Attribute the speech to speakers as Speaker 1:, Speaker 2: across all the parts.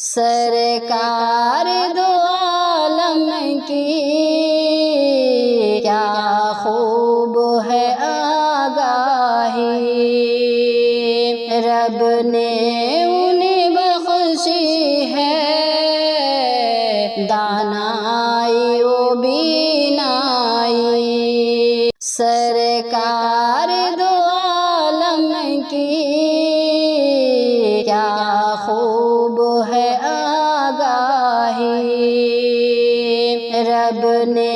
Speaker 1: سرکار دو عالم کی کیا خوب ہے آگاہی، رب نے انہیں بخشی ہے دانائی و بینائی۔ سرکار دو عالم کی کیا خوب ہے آگاہی، رب نے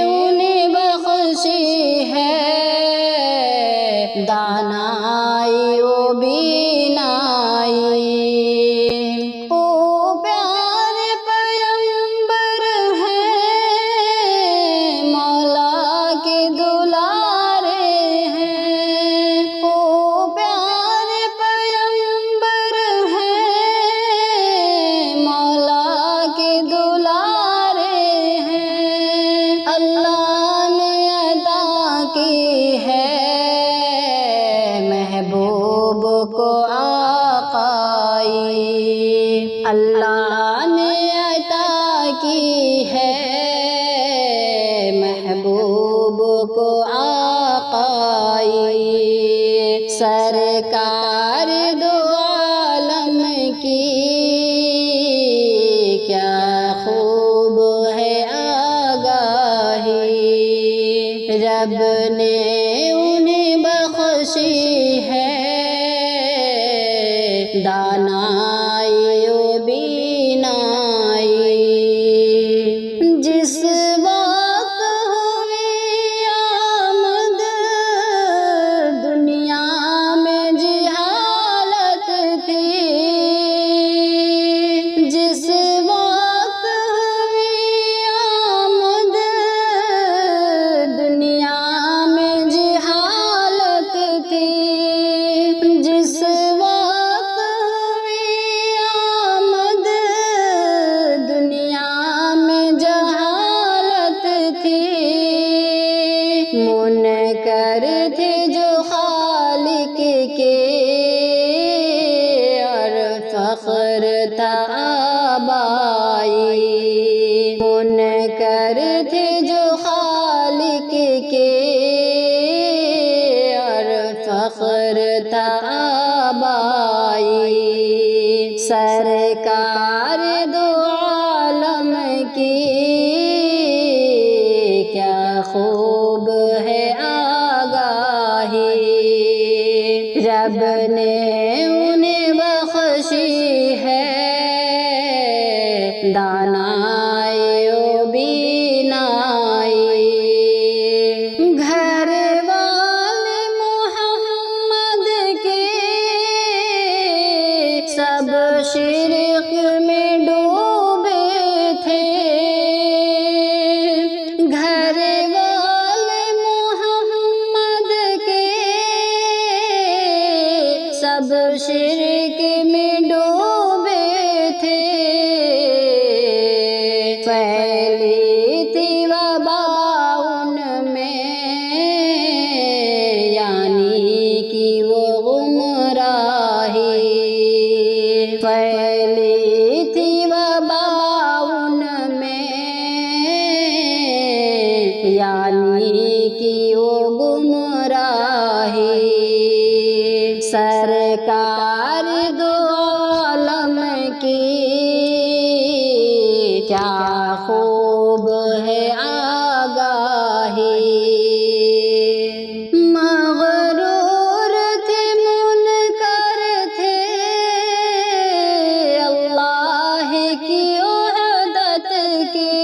Speaker 1: انہیں بخشی ہے دانائی و بینائی۔ او پیارے پیغمبر ہیں، مولا کے دلارے ہیں۔ او پیارے پیغمبر ہیں، مولا کے دلارے ہیں۔ اللہ نے عطا کی ہے محبوب کو آقائی، اللہ نے عطا کی ہے محبوب کو آقائی۔ سرکار دو عالم کی کیا خوب ہے آگاہی، رب نے انہیں بخشی ہے دانائی و بینائی۔ جس وقت ہوئی آمد دنیا میں جہالت تھی، جس وقت ہوئی آمد دنیا میں جہالت تھی، جس وقت ہوئی آمد دنیا میں جہالت تھی، منکر تھے جو خالق کے اور فخر تھا آبائی، منکر تھے جو خالق کے اور فخر تھا آبائی۔ سرکار دو عالم کی کیا خوب ہے آگاہی، رب نے انہیں بخشی ہے دانائی و بینائی۔ گھر والے محمد کے سب شرک میں ڈوبے تھے، گھر والے محمد کے سب شرک میں ڈوبے تھے، پھیلی تھی وبا ان میں یعنی کہ وہ گمراہی، پھیلی تھی وبا ان میں یعنی کہ وہ گمراہی۔ سرکار دو عالم کی کیا خوب ہے آگاہی، مغرور تھے منکر تھے اللہ کی وحدت کے،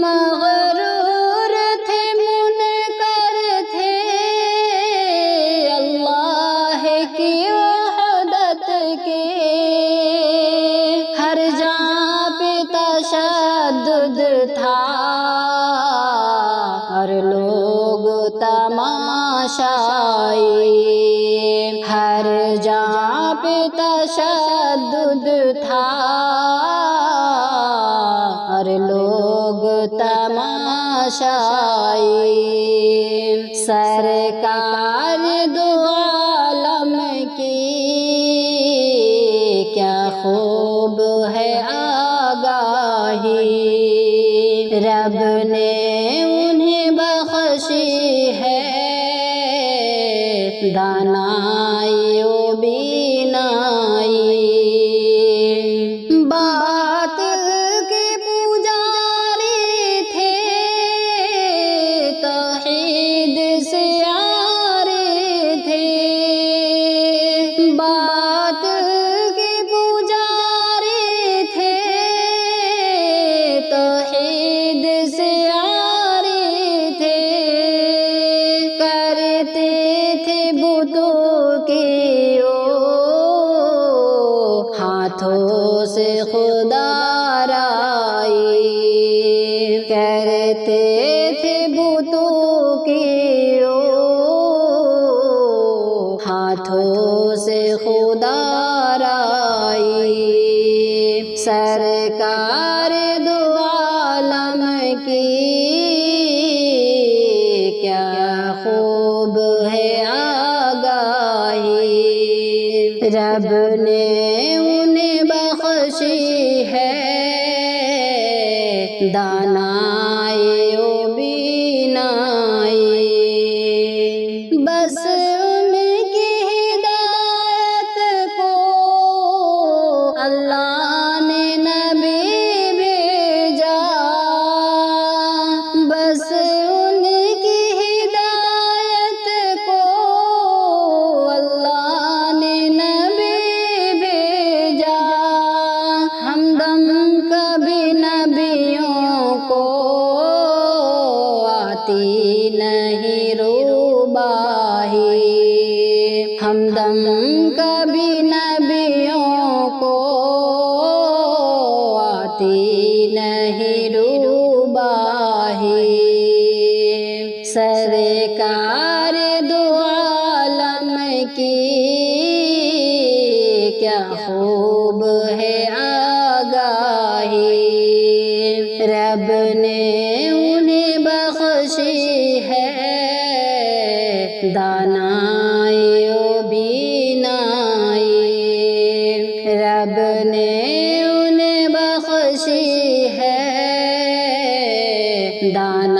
Speaker 1: مغرور تھے منکر تھے اللہ کی وحدت کے، ہر جہاں پہ تشدد تھا اور لوگ تماشائی، ہر جہاں پہ تشدد تھا اور لوگ تماشائی۔ سرکار دو عالم کی کیا خوب ہے آگاہی، رب نے انہیں بخشی ہے دانائی و بینائی۔ باطل کے پجاری تھے، توحید سے عاری تھے، باطل کے پجاری تھے، توحید سے عاری تھے، کرتے تھے بتوں کی ہاتھوں سے خودآرائی، کرتے تھے بتوں کی ہاتھوں سے خودآرائی۔ سرکار دو عالم کی کیا خوب ہے آگاہی، رب نے انہیں بخشی ہے دانائی و بینائی۔ بس ان کی ہدایت کو اللہ نے نبی بھیجا، بس ان کی ہدایت کو اللہ نے نبی بھیجا۔ ہمدم کبھی نبیوں کو آتی نہیں روباہی، ہمدم کبھی نبیوں کو آتی نہیں روباہی۔ سرکار دو عالم کی کیا خوب ہے آگاہی، رب نے انہیں بخشی ہے دانائی و بینائی، رب نے انہیں بخشی ہے دانائی